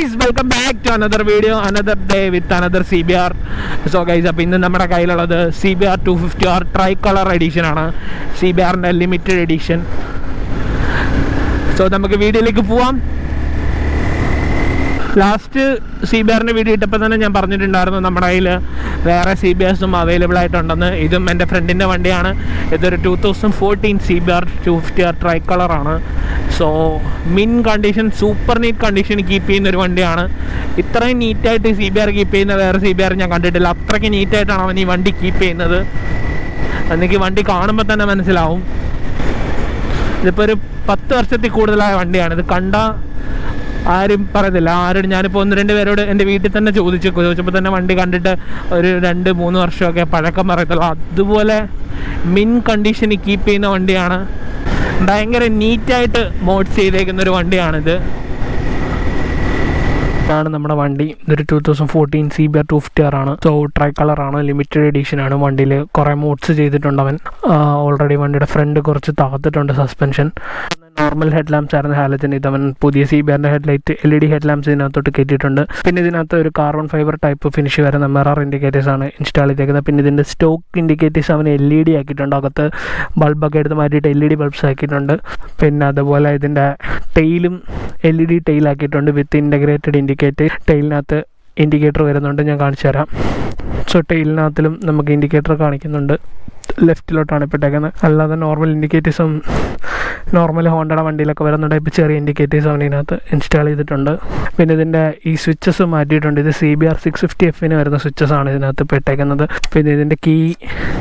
Guys, welcome back to another video, another day with another CBR. So guys, അപ്പോൾ ഇന്ന് നമ്മുടെ കയ്യിലുള്ളത് CBR 250R try colour edition ആണ്, CBRൻ്റെ limited edition. So നമുക്ക് വീഡിയോയിലേക്ക് പോവാം. ലാസ്റ്റ് CBRൻ്റെ വീഡിയോ ഇട്ടപ്പോൾ തന്നെ ഞാൻ പറഞ്ഞിട്ടുണ്ടായിരുന്നു നമ്മുടെ കയ്യിൽ വേറെ CBRസും അവൈലബിൾ ആയിട്ടുണ്ടെന്ന്. ഇതും എൻ്റെ ഫ്രണ്ടിൻ്റെ വണ്ടിയാണ്. ഇതൊരു 2014 CBR 250R ട്രൈ കളറാണ്. സോ മിൻ condition, super NEET condition keep ചെയ്യുന്നൊരു വണ്ടിയാണ്. ഇത്രയും നീറ്റായിട്ട് CBR കീപ്പ് ചെയ്യുന്ന വേറെ CBR ഞാൻ കണ്ടിട്ടില്ല. അത്രയ്ക്ക് നീറ്റായിട്ടാണ് അവൻ ഈ വണ്ടി കീപ്പ് ചെയ്യുന്നത്. എനിക്ക് വണ്ടി കാണുമ്പോൾ തന്നെ മനസ്സിലാവും. ഇതിപ്പോൾ ഒരു 10 വർഷത്തിൽ കൂടുതലായ വണ്ടിയാണ്. ഇത് കണ്ട ആരും പറയത്തില്ല. ആരും ഞാനിപ്പോൾ 1-2 പേരോട് എൻ്റെ വീട്ടിൽ തന്നെ ചോദിച്ചപ്പോൾ തന്നെ വണ്ടി കണ്ടിട്ട് ഒരു 2-3 വർഷമൊക്കെ പഴക്കം പറയത്തുള്ളൂ. അതുപോലെ മിൻ കണ്ടീഷനിൽ കീപ്പ് ചെയ്യുന്ന വണ്ടിയാണ്. ഭയങ്കര നീറ്റായിട്ട് മോഡ്സ് ചെയ്തേക്കുന്നൊരു വണ്ടിയാണിത്. ഇതാണ് നമ്മുടെ വണ്ടി. ഇതൊരു 2014 CBR 250R ആണ്. സോ ട്രൈ കളറാണ്, ലിമിറ്റഡ് എഡിഷൻ ആണ്. വണ്ടിയിൽ കുറേ മോഡ്സ് ചെയ്തിട്ടുണ്ട് അവൻ. ഓൾറെഡി വണ്ടിയുടെ ഫ്രണ്ട് കുറച്ച് താത്തിട്ടുണ്ട്, സസ്പെൻഷൻ. നോർമൽ ഹെഡ് ലാംപ്സ് ആയിരുന്നു ഹാലജൻ. ഇതവൻ പുതിയ CBRൻ്റെ ഹെഡ്ലൈറ്റ് LED ഹെഡ് ലാംപ്സ് ഇതിനകത്തോട്ട് കയറ്റിയിട്ടുണ്ട്. പിന്നെ ഇതിനകത്ത് ഒരു കാർബൺ ഫൈബർ ടൈപ്പ് ഫിനിഷ് വരുന്ന മിറർ ഇൻഡിക്കേറ്റേഴ്സ് ആണ് ഇൻസ്റ്റാൾ ചെയ്തേക്കുന്നത്. പിന്നെ ഇതിൻ്റെ സ്റ്റോക്ക് ഇൻഡിക്കേറ്റേഴ്സ് അവൻ LED ആക്കിയിട്ടുണ്ട്. അകത്ത് ബൾബൊക്കെ എടുത്ത് മാറ്റിയിട്ട് LED ബൾബ്സ് ആക്കിയിട്ടുണ്ട്. പിന്നെ അതുപോലെ ഇതിൻ്റെ ടെയിലും LED ടെയിൽ ആക്കിയിട്ടുണ്ട് വിത്ത് ഇൻ്റഗ്രേറ്റഡ് ഇൻഡിക്കേറ്റർ. ടെയിലിനകത്ത് ഇൻഡിക്കേറ്റർ വരുന്നുണ്ട്, ഞാൻ കാണിച്ചു തരാം. സോ ടെയിലിനകത്തിലും നമുക്ക് ഇൻഡിക്കേറ്റർ കാണിക്കുന്നുണ്ട്. ലെഫ്റ്റിലോട്ടാണ് ഇപ്പോൾ ഇട്ടേക്കുന്നത്. അല്ലാതെ നോർമൽ ഇൻഡിക്കേറ്റേഴ്സും നോർമൽ ഹോണ്ടയുടെ വണ്ടിയിലൊക്കെ വരുന്നുണ്ട്. ഇപ്പോൾ ചെറിയ ഇൻഡിക്കേറ്റേഴ്സ് അവൻ ഇതിനകത്ത് ഇൻസ്റ്റാൾ ചെയ്തിട്ടുണ്ട്. പിന്നെ ഇതിൻ്റെ ഈ സ്വിച്ചസ് മാറ്റിയിട്ടുണ്ട്. ഇത് CBR 650Fന് വരുന്ന സ്വിച്ചസ് ആണ് ഇതിനകത്ത് ഇപ്പോൾ ഇട്ടേക്കുന്നത്. പിന്നെ ഇതിൻ്റെ കീ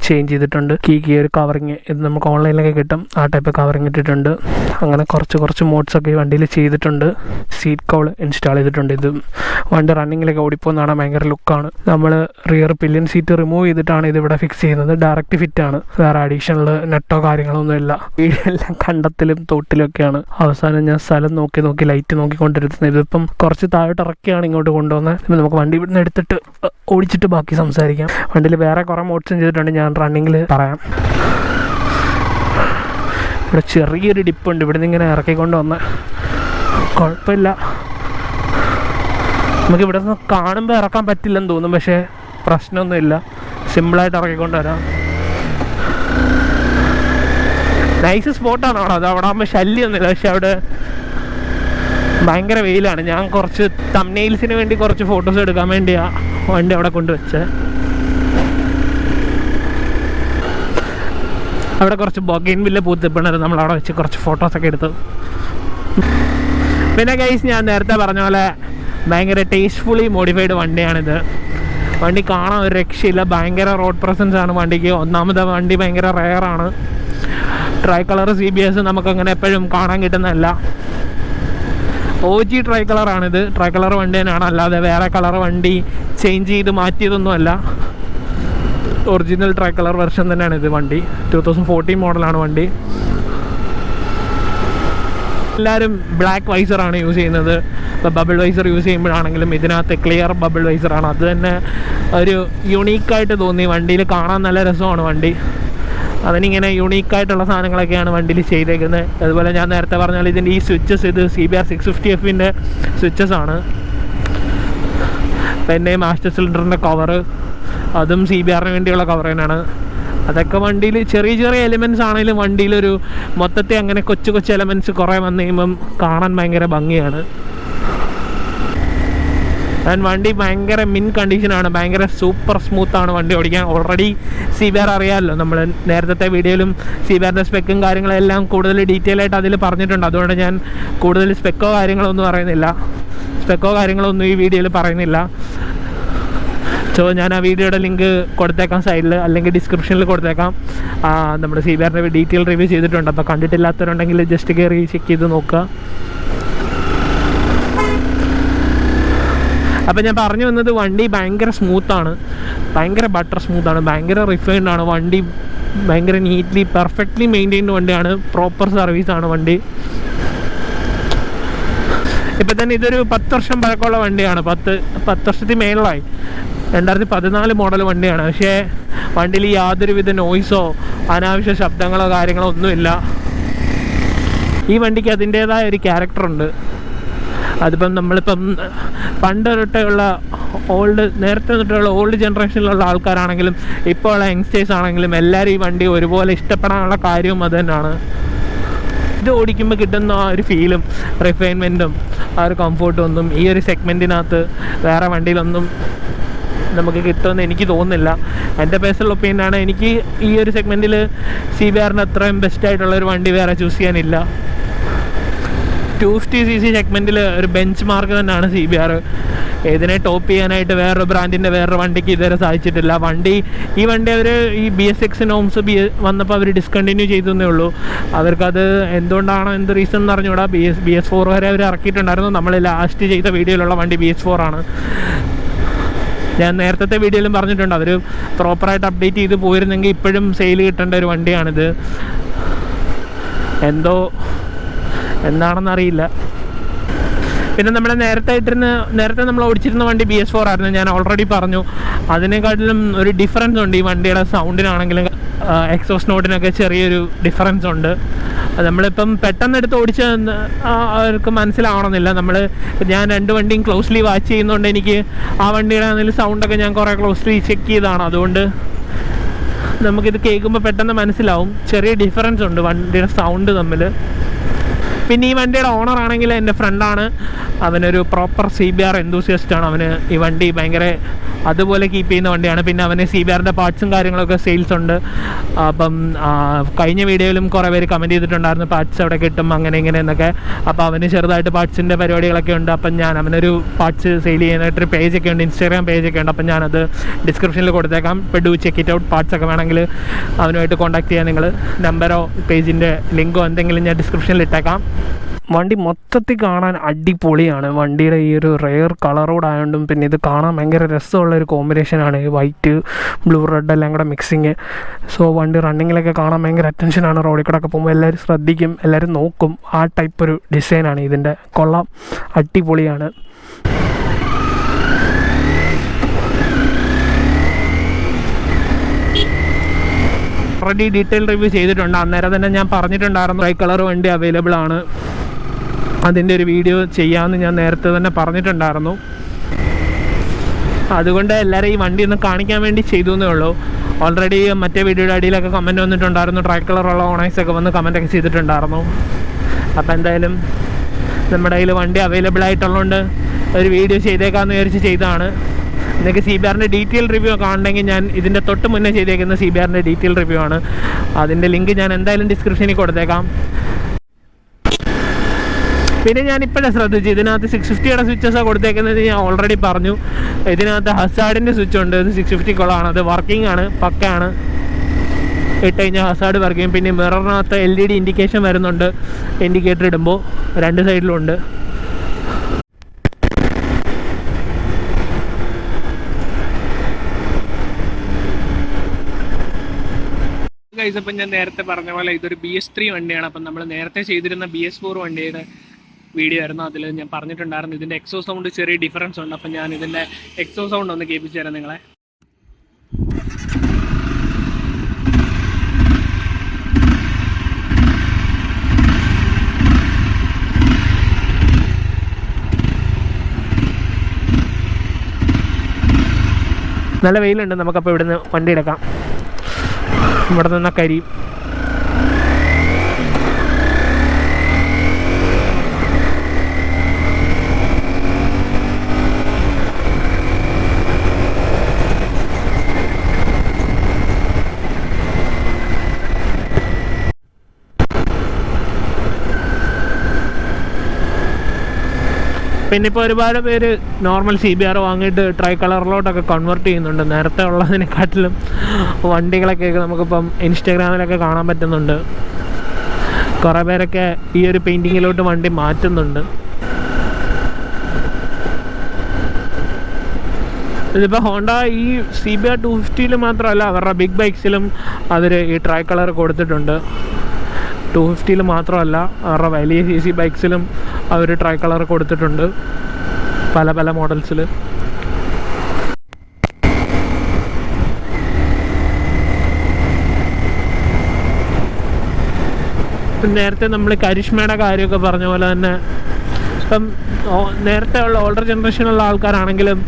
ചേഞ്ച് ചെയ്തിട്ടുണ്ട്. കീ ഒരു കവറിങ്, ഇത് നമുക്ക് ഓൺലൈനിലൊക്കെ കിട്ടും. ആ ടൈപ്പ് കവറിങ് ഇട്ടിട്ടുണ്ട്. അങ്ങനെ കുറച്ച് മോഡ്സൊക്കെ ഈ വണ്ടിയിൽ ചെയ്തിട്ടുണ്ട്. സീറ്റ് കൗൾ ഇൻസ്റ്റാൾ ചെയ്തിട്ടുണ്ട്. ഇത് വണ്ടി റണ്ണിങ്ങിലൊക്കെ ഓടിപ്പോകുന്നതാണ്. ഭയങ്കര ലുക്കാണ്. നമ്മൾ റിയർ പില്ലിയൻ സീറ്റ് റിമൂവ് ചെയ്തിട്ടാണ് ഇതിവിടെ ഫിക്സ് ചെയ്യുന്നത്. ഡയറക്റ്റ് ഫിറ്റ് ആണ്. വേറെ അഡീഷണൽ നെട്ടോ കാര്യങ്ങളൊന്നും ഇല്ല. വീടെല്ലാം കണ്ടത്തിലും തോട്ടിലൊക്കെയാണ്. അവസാനം ഞാൻ സ്ഥലം നോക്കി ലൈറ്റ് നോക്കിക്കൊണ്ടിരുന്നത്. ഇതിപ്പം കുറച്ച് താഴോട്ട് ഇറക്കിയാണ് ഇങ്ങോട്ട് കൊണ്ടുവന്നത്. ഇപ്പം നമുക്ക് വണ്ടി ഇവിടുന്ന് എടുത്തിട്ട് ഓടിച്ചിട്ട് ബാക്കി സംസാരിക്കാം. വണ്ടിയിൽ വേറെ കുറേ മോഡ്സും ചെയ്തിട്ടുണ്ട്, ഞാൻ റണ്ണിങ്ങിൽ പറയാം. ഇവിടെ ചെറിയൊരു ഡിപ്പുണ്ട്. ഇവിടുന്ന് ഇങ്ങനെ ഇറക്കിക്കൊണ്ട് വന്ന് കുഴപ്പമില്ല. നമുക്ക് ഇവിടെ നിന്ന് കാണുമ്പോൾ ഇറക്കാൻ പറ്റില്ലെന്ന് തോന്നും, പക്ഷേ പ്രശ്നമൊന്നുമില്ല. സിമ്പിളായിട്ട് ഇറക്കിക്കൊണ്ട് വരാം. നൈസ് സ്പോട്ടാണ് അവിടെ. അത് അവിടെ ആകുമ്പോൾ ശല്യമൊന്നുമില്ല. പക്ഷെ അവിടെ ഭയങ്കര വെയിലാണ്. ഞാൻ കുറച്ച് തംബ്നെയിൽസിന് വേണ്ടി കുറച്ച് ഫോട്ടോസ് എടുക്കാൻ വേണ്ടിയാണ് വണ്ടി അവിടെ കൊണ്ടുവച്ചത്. അവിടെ കുറച്ച് ബൊഗെയിൻവില്ല പൂത്തിപ്പിണത് നമ്മൾ അവിടെ വെച്ച് കുറച്ച് ഫോട്ടോസൊക്കെ എടുത്തു. പിന്നെ ഗൈസ്, ഞാൻ നേരത്തെ പറഞ്ഞ പോലെ ഭയങ്കര ടേസ്റ്റ്ഫുള്ളി മോഡിഫൈഡ് വണ്ടിയാണിത്. വണ്ടി കാണാൻ ഒരു രക്ഷയില്ല. ഭയങ്കര റോഡ് പ്രസൻസ് ആണ് വണ്ടിക്ക്. ഒന്നാമത് വണ്ടി ഭയങ്കര റെയറാണ്. ട്രൈ കളർ CBS നമുക്കങ്ങനെ എപ്പോഴും കാണാൻ കിട്ടുന്നതല്ല. OG ട്രൈ കളറാണിത്. ട്രൈ കളർ വണ്ടി തന്നെയാണ്, അല്ലാതെ വേറെ കളർ വണ്ടി ചേഞ്ച് ചെയ്ത് മാറ്റിയതൊന്നുമല്ല. ഒറിജിനൽ ട്രൈ കളർ വെർഷൻ തന്നെയാണ് ഇത്. വണ്ടി 2014 മോഡലാണ് വണ്ടി. എല്ലാവരും ബ്ലാക്ക് വൈസറാണ് യൂസ് ചെയ്യുന്നത്. ഇപ്പോൾ ബബിൾ വൈസർ യൂസ് ചെയ്യുമ്പോഴാണെങ്കിലും ഇതിനകത്ത് ക്ലിയർ ബബിൾ വൈസറാണ്. അത് തന്നെ ഒരു യുണീക്കായിട്ട് തോന്നി. വണ്ടിയിൽ കാണാൻ നല്ല രസമാണ് വണ്ടി. അതിനിങ്ങനെ യുണീക്കായിട്ടുള്ള സാധനങ്ങളൊക്കെയാണ് വണ്ടിയിൽ ചെയ്തേക്കുന്നത്. അതുപോലെ ഞാൻ നേരത്തെ പറഞ്ഞാൽ ഇതിൻ്റെ ഈ സ്വിച്ചസ്, ഇത് CBR 650Fൻ്റെ സ്വിച്ചസ് ആണ്. പിന്നെ മാസ്റ്റർ സിലിണ്ടറിൻ്റെ കവറ്, അതും CBRന് വേണ്ടിയുള്ള കവർ തന്നെയാണ്. അതൊക്കെ വണ്ടിയിൽ ചെറിയ എലിമെൻറ്റ്സ് ആണെങ്കിലും വണ്ടിയിലൊരു മൊത്തത്തിൽ അങ്ങനെ കൊച്ചു എലിമെൻറ്റ്സ് കുറേ വന്നു കഴിയുമ്പം കാണാൻ ഭയങ്കര ഭംഗിയാണ്. വണ്ടി ഭയങ്കര മിൻ കണ്ടീഷനാണ്. ഭയങ്കര സൂപ്പർ സ്മൂത്താണ് വണ്ടി ഓടിക്കാൻ. ഓൾറെഡി CBR അറിയാമല്ലോ, നമ്മൾ നേരത്തെ വീഡിയോയിലും CBRൻ്റെ സ്പെക്കും കാര്യങ്ങളെല്ലാം കൂടുതൽ ഡീറ്റെയിൽ ആയിട്ട് അതിൽ പറഞ്ഞിട്ടുണ്ട്. അതുകൊണ്ട് ഞാൻ കൂടുതൽ സ്പെക്കോ കാര്യങ്ങളൊന്നും ഈ വീഡിയോയിൽ പറയുന്നില്ല. സോ ഞാൻ ആ വീഡിയോയുടെ ലിങ്ക് കൊടുത്തേക്കാം സൈഡിൽ, അല്ലെങ്കിൽ ഡിസ്ക്രിപ്ഷനിൽ കൊടുത്തേക്കാം. നമ്മുടെ CBRൻ്റെ ഡീറ്റെയിൽ റിവ്യൂ ചെയ്തിട്ടുണ്ട്. അപ്പോൾ കണ്ടിട്ടില്ലാത്തവരുണ്ടെങ്കിൽ ജസ്റ്റ് കയറി ചെക്ക് ചെയ്ത് നോക്കുക. അപ്പോൾ ഞാൻ പറഞ്ഞു വന്നത്, വണ്ടി ഭയങ്കര സ്മൂത്താണ്. ഭയങ്കര ബട്ടർ സ്മൂത്താണ്. ഭയങ്കര റിഫൈൻഡ് ആണ് വണ്ടി. ഭയങ്കര നീറ്റ്ലി പെർഫെക്റ്റ്ലി മെയിൻറ്റെയിൻഡ് വണ്ടിയാണ്. പ്രോപ്പർ സർവീസാണ് വണ്ടി. ഇപ്പം തന്നെ ഇതൊരു 10 വർഷം പഴക്കമുള്ള വണ്ടിയാണ്. 10 വർഷത്തിൽ മേളിലായി. 2014 മോഡൽ വണ്ടിയാണ്. പക്ഷേ വണ്ടിയിൽ യാതൊരുവിധ നോയ്സോ അനാവശ്യ ശബ്ദങ്ങളോ കാര്യങ്ങളോ ഒന്നുമില്ല. ഈ വണ്ടിക്ക് അതിൻ്റേതായ ഒരു ക്യാരക്ടറുണ്ട്. അതിപ്പം നമ്മളിപ്പം പണ്ട് തൊട്ടുള്ള നേരത്തെ തൊട്ടുള്ള ഓൾഡ് ജനറേഷനിലുള്ള ആൾക്കാരാണെങ്കിലും ഇപ്പോൾ ഉള്ള യങ്സ്റ്റേഴ്സ് ആണെങ്കിലും എല്ലാവരും ഈ വണ്ടി ഒരുപോലെ ഇഷ്ടപ്പെടാനുള്ള കാര്യവും അത് തന്നെയാണ്. ഇത് ഓടിക്കുമ്പോൾ കിട്ടുന്ന ആ ഒരു ഫീലും റിഫൈൻമെൻറ്റും ആ ഒരു കംഫോർട്ടും ഒന്നും ഈ ഒരു സെഗ്മെൻറ്റിനകത്ത് വേറെ വണ്ടിയിലൊന്നും നമുക്ക് കിട്ടുമെന്ന് എനിക്ക് തോന്നുന്നില്ല. എൻ്റെ പേഴ്സണൽ ഒപ്പീനിയനാണ്. എനിക്ക് ഈ ഒരു സെഗ്മെൻറ്റിൽ CBR അത്രയും ബെസ്റ്റായിട്ടുള്ളൊരു വണ്ടി വേറെ ചൂസ് ചെയ്യാനില്ല. 250cc സെഗ്മെൻറ്റിൽ ഒരു ബെഞ്ച് മാർക്ക് തന്നെയാണ് CBR. ഇതിനെ ടോപ്പ് ചെയ്യാനായിട്ട് വേറൊരു ബ്രാൻഡിൻ്റെ വേറൊരു വണ്ടിക്ക് ഇതുവരെ സാധിച്ചിട്ടില്ല. ഈ വണ്ടി അവർ ഈ BS6 നോംസ് വന്നപ്പോൾ അവർ ഡിസ്കണ്ടിന്യൂ ചെയ്തേ ഉള്ളൂ. അവർക്കത് എന്തുകൊണ്ടാണോ എന്ത് റീസൺ എന്ന് അറിഞ്ഞുകൂടാ. BS4 വരെ അവർ ഇറക്കിയിട്ടുണ്ടായിരുന്നു. നമ്മൾ ലാസ്റ്റ് ചെയ്ത വീഡിയോയിലുള്ള വണ്ടി BS4 ആണ്. ഞാൻ നേരത്തെ വീഡിയോയിലും പറഞ്ഞിട്ടുണ്ട്, അവർ പ്രോപ്പറായിട്ട് അപ്ഡേറ്റ് ചെയ്ത് പോയിരുന്നെങ്കിൽ ഇപ്പോഴും സെയിൽ കിട്ടേണ്ട ഒരു വണ്ടിയാണിത്. എന്താണെന്നറിയില്ല. പിന്നെ നമ്മൾ നേരത്തെ നമ്മൾ ഓടിച്ചിരുന്ന വണ്ടി BS4 ആയിരുന്നു. ഞാൻ ഓൾറെഡി പറഞ്ഞു. അതിനെക്കാട്ടിലും ഒരു ഡിഫറൻസ് ഉണ്ട് ഈ വണ്ടിയുടെ സൗണ്ടിനാണെങ്കിലും എക്സോസ്റ്റ് നോട്ടിനൊക്കെ ചെറിയൊരു ഡിഫറൻസ് ഉണ്ട്. നമ്മളിപ്പം പെട്ടെന്നെടുത്ത് ഓടിച്ച അവർക്ക് മനസ്സിലാവണമെന്നില്ല. ഞാൻ 2 വണ്ടിയും ക്ലോസ്ലി വാച്ച് ചെയ്യുന്നതുകൊണ്ട് എനിക്ക് ആ വണ്ടിയുടെ ആണെങ്കിലും സൗണ്ടൊക്കെ ഞാൻ കുറേ ക്ലോസ്ലി ചെക്ക് ചെയ്തതാണ്. അതുകൊണ്ട് നമുക്കിത് കേൾക്കുമ്പോൾ പെട്ടെന്ന് മനസ്സിലാവും. ചെറിയ ഡിഫറൻസ് ഉണ്ട് വണ്ടിയുടെ സൗണ്ട് തമ്മിൽ. പിന്നെ ഈ വണ്ടിയുടെ ഓണർ ആണെങ്കിൽ എൻ്റെ ഫ്രണ്ടാണ്. അവനൊരു പ്രോപ്പർ CBR എന്തൂസിയസ്റ്റാണ്. അവന് ഈ വണ്ടി ഭയങ്കര അതുപോലെ കീപ്പ് ചെയ്യുന്ന വണ്ടിയാണ്. പിന്നെ അവന് CBRൻ്റെ പാർട്സും കാര്യങ്ങളൊക്കെ സെയിൽസ് ഉണ്ട്. അപ്പം കഴിഞ്ഞ വീഡിയോയിലും കുറേ പേര് കമൻറ്റ് ചെയ്തിട്ടുണ്ടായിരുന്നു പാർട്സ് അവിടെ കിട്ടും അങ്ങനെ ഇങ്ങനെ എന്നൊക്കെ. അപ്പോൾ അവന് ചെറുതായിട്ട് പാർട്സിൻ്റെ പരിപാടികളൊക്കെ ഉണ്ട്. അപ്പം അവനൊരു പാർട്സ് സെയിൽ ചെയ്യാനായിട്ടൊരു പേജൊക്കെ ഉണ്ട്, ഇൻസ്റ്റാഗ്രാം പേജൊക്കെ ഉണ്ട്. അപ്പം ഞാനത് ഡിസ്ക്രിപ്ഷനിൽ കൊടുത്തേക്കാം. ഇപ്പോൾ ഡു ചെക്ക് ഇറ്റ് ഔട്ട്. പാർട്സൊക്കെ വേണമെങ്കിൽ അവനുമായിട്ട് കോൺടാക്ട് ചെയ്യാൻ നിങ്ങൾ നമ്പറോ പേജിൻ്റെ ലിങ്കോ എന്തെങ്കിലും ഞാൻ ഡിസ്ക്രിപ്ഷനിൽ ഇട്ടേക്കാം. വണ്ടി മൊത്തത്തിൽ കാണാൻ അടിപൊളിയാണ്. വണ്ടിയുടെ ഈ ഒരു റെയർ കളറോടായതുകൊണ്ടും പിന്നെ ഇത് കാണാൻ ഭയങ്കര രസമുള്ളൊരു കോമ്പിനേഷനാണ്. വൈറ്റ് ബ്ലൂ റെഡ് എല്ലാം കൂടെ മിക്സിങ്. സോ വണ്ടി റണ്ണിങ്ങിലൊക്കെ കാണാൻ ഭയങ്കര അറ്റൻഷനാണ്. റോഡിൽ കൂടെ ഒക്കെ പോകുമ്പോൾ എല്ലാവരും ശ്രദ്ധിക്കും, എല്ലാവരും നോക്കും. ആ ടൈപ്പ് ഒരു ഡിസൈനാണ് ഇതിൻ്റെ. കൊള്ളാം, അടിപൊളിയാണ്. ഓൾറെഡി ഡീറ്റെയിൽ റിവ്യൂ ചെയ്തിട്ടുണ്ട്. അന്നേരം തന്നെ ഞാൻ പറഞ്ഞിട്ടുണ്ടായിരുന്നു ട്രൈ കളർ വണ്ടി അവൈലബിൾ ആണ്. അതിൻ്റെ ഒരു വീഡിയോ ചെയ്യാമെന്ന് ഞാൻ നേരത്തെ തന്നെ പറഞ്ഞിട്ടുണ്ടായിരുന്നു. അതുകൊണ്ട് എല്ലാവരും ഈ വണ്ടി ഒന്ന് കാണിക്കാൻ വേണ്ടി ചെയ്തു എന്നേ ഉള്ളൂ. ഓൾറെഡി മറ്റേ വീഡിയോയുടെ അടിയിലൊക്കെ കമൻറ്റ് വന്നിട്ടുണ്ടായിരുന്നു. ട്രൈ കളറുള്ള ഓണേഴ്സൊക്കെ വന്ന് കമൻറ്റൊക്കെ ചെയ്തിട്ടുണ്ടായിരുന്നു. അപ്പോൾ എന്തായാലും നമ്മുടെ കയ്യിൽ വണ്ടി അവൈലബിൾ ആയിട്ടുള്ളതുകൊണ്ട് ഒരു വീഡിയോ ചെയ്തേക്കാമെന്ന് വിചാരിച്ച് ചെയ്തതാണ്. നിങ്ങൾക്ക് CBRൻ്റെ ഡീറ്റെയിൽ റിവ്യൂ കാണണമെങ്കിൽ ഞാൻ ഇതിൻ്റെ തൊട്ട് മുന്നേ ചെയ്തേക്കുന്ന CBRൻ്റെ ഡീറ്റെയിൽ റിവ്യൂ ആണ്. അതിൻ്റെ ലിങ്ക് ഞാൻ എന്തായാലും ഡിസ്ക്രിപ്ഷനിൽ കൊടുത്തേക്കാം. പിന്നെ ഞാൻ ഇപ്പോഴാണ് ശ്രദ്ധിച്ചു, ഇതിനകത്ത് 650യുടെ സ്വിച്ചസാണ് കൊടുത്തേക്കുന്നത്. ഞാൻ ഓൾറെഡി പറഞ്ഞു. ഇതിനകത്ത് ഹസാർഡിൻ്റെ സ്വിച്ച് ഉണ്ട്. ഇത് 650 കൊള്ളാണ്. അത് വർക്കിംഗ് ആണ്, പക്കയാണ്. ഇട്ട് കഴിഞ്ഞാൽ ഹസാർഡ് വർക്ക് ചെയ്യും. പിന്നെ മിററിനകത്ത് LED ഇൻഡിക്കേഷൻ വരുന്നുണ്ട്. ഇൻഡിക്കേറ്റർ ഇടുമ്പോൾ 2 സൈഡിലും ഉണ്ട്. അപ്പം ഞാൻ നേരത്തെ പറഞ്ഞ പോലെ ഇതൊരു BS3 വണ്ടിയാണ്. അപ്പം നമ്മൾ നേരത്തെ ചെയ്തിരുന്ന BS4 വണ്ടിയുടെ വീഡിയോ ആയിരുന്നു. അതിൽ ഞാൻ പറഞ്ഞിട്ടുണ്ടായിരുന്നു ഇതിൻ്റെ എക്സോ സൗണ്ട് ചെറിയ ഡിഫറൻസ് ഉണ്ട്. അപ്പം ഞാൻ ഇതിൻ്റെ എക്സോ സൗണ്ട് ഒന്ന് കേൾപ്പിച്ചു തരാം നിങ്ങളെ. നല്ല വെയിലുണ്ട്. നമുക്കപ്പോൾ ഇവിടുന്ന് വണ്ടി എടുക്കാം. ഇവിടെ നിന്ന കരി പിന്നെ ഇപ്പോൾ ഒരുപാട് പേര് നോർമൽ CBR വാങ്ങിയിട്ട് ട്രൈ കളറിലോട്ടൊക്കെ കൺവേർട്ട് ചെയ്യുന്നുണ്ട്. നേരത്തെ ഉള്ളതിനെക്കാട്ടിലും വണ്ടികളൊക്കെ നമുക്കിപ്പം ഇൻസ്റ്റാഗ്രാമിലൊക്കെ കാണാൻ പറ്റുന്നുണ്ട്. കുറേ പേരൊക്കെ ഈ ഒരു പെയിൻറ്റിങ്ങിലോട്ട് വണ്ടി മാറ്റുന്നുണ്ട്. ഇതിപ്പോൾ ഹോണ്ട ഈ CBR 250 മാത്രമല്ല, അവരുടെ ബിഗ് ബൈക്സിലും അവർ ഈ ട്രൈ കളർ കൊടുത്തിട്ടുണ്ട്. 250 മാത്രമല്ല, അവരുടെ വലിയ CC ബൈക്സിലും അവർ ട്രൈ കളർ കൊടുത്തിട്ടുണ്ട് പല പല മോഡൽസിൽ. നേരത്തെ നമ്മൾ കരിഷ്മയുടെ കാര്യമൊക്കെ പറഞ്ഞ പോലെ തന്നെ ഇപ്പം നേരത്തെ ഉള്ള ഓൾഡർ ജനറേഷനുള്ള ആൾക്കാരാണെങ്കിലും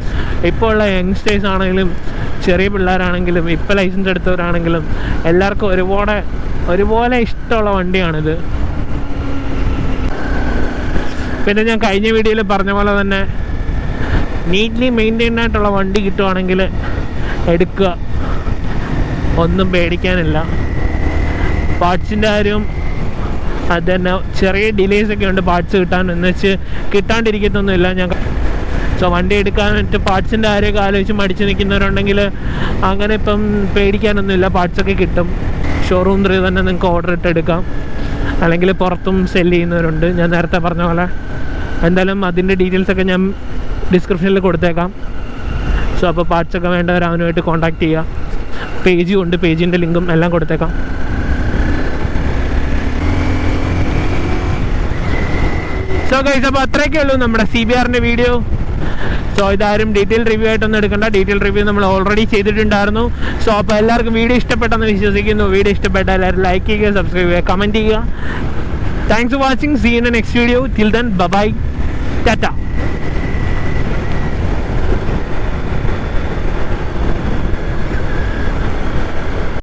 ഇപ്പോൾ ഉള്ള യങ്സ്റ്റേഴ്സ് ആണെങ്കിലും ചെറിയ പിള്ളേരാണെങ്കിലും ഇപ്പോൾ ലൈസൻസ് എടുത്തവരാണെങ്കിലും എല്ലാവർക്കും ഒരുപോലെ ഇഷ്ടമുള്ള വണ്ടിയാണിത്. പിന്നെ ഞാൻ കഴിഞ്ഞ വീഡിയോയിൽ പറഞ്ഞ പോലെ തന്നെ നീറ്റ്ലി മെയിൻറ്റെയിൻഡ് ആയിട്ടുള്ള വണ്ടി കിട്ടുവാണെങ്കിൽ എടുക്കുക, ഒന്നും പേടിക്കാനില്ല. പാർട്സിൻ്റെ കാര്യം അത് തന്നെ, ചെറിയ ഡിലേസൊക്കെ ഉണ്ട് പാർട്സ് കിട്ടാൻ, എന്ന് വെച്ച് കിട്ടാണ്ടിരിക്കത്തൊന്നുമില്ല. സോ വണ്ടി എടുക്കാനായിട്ട് പാർട്സിൻ്റെ കാര്യമൊക്കെ ആലോചിച്ച് മടിച്ച് നിൽക്കുന്നവരുണ്ടെങ്കിൽ അങ്ങനെ ഇപ്പം പേടിക്കാനൊന്നുമില്ല, പാർട്സൊക്കെ കിട്ടും. ഷോറൂം ത്രൂ തന്നെ നിങ്ങൾക്ക് ഓർഡർ ഇട്ടെടുക്കാം, അല്ലെങ്കിൽ പുറത്തും സെല് ചെയ്യുന്നവരുണ്ട്, ഞാൻ നേരത്തെ പറഞ്ഞ പോലെ. എന്തായാലും അതിൻ്റെ ഡീറ്റെയിൽസൊക്കെ ഞാൻ ഡിസ്ക്രിപ്ഷനിൽ കൊടുത്തേക്കാം. സോ അപ്പോൾ പാർട്സൊക്കെ വേണ്ടവർ അവനുമായിട്ട് കോൺടാക്ട് ചെയ്യുക. പേജും ഉണ്ട്, പേജിൻ്റെ ലിങ്കും എല്ലാം കൊടുത്തേക്കാം. സോ ഗൈസ്, അപ്പോൾ അത്രയൊക്കെ ഉള്ളൂ നമ്മുടെ CBRൻ്റെ വീഡിയോ. സോ ഇതാരും ഡീറ്റെയിൽ റിവ്യൂ ആയിട്ടൊന്നും എടുക്കണ്ട, ഡീറ്റെയിൽ റിവ്യൂ നമ്മൾ ഓൾറെഡി ചെയ്തിട്ടുണ്ടായിരുന്നു. സോ അപ്പോൾ എല്ലാവർക്കും വീഡിയോ ഇഷ്ടപ്പെട്ടെന്ന് വിശ്വസിക്കുന്നു. വീഡിയോ ഇഷ്ടപ്പെട്ട എല്ലാവരും ലൈക്ക് ചെയ്യുക, സബ്സ്ക്രൈബ് ചെയ്യുക, കമൻറ്റ് ചെയ്യുക. Thanks for watching. See in the next video. Till then bye, Tata.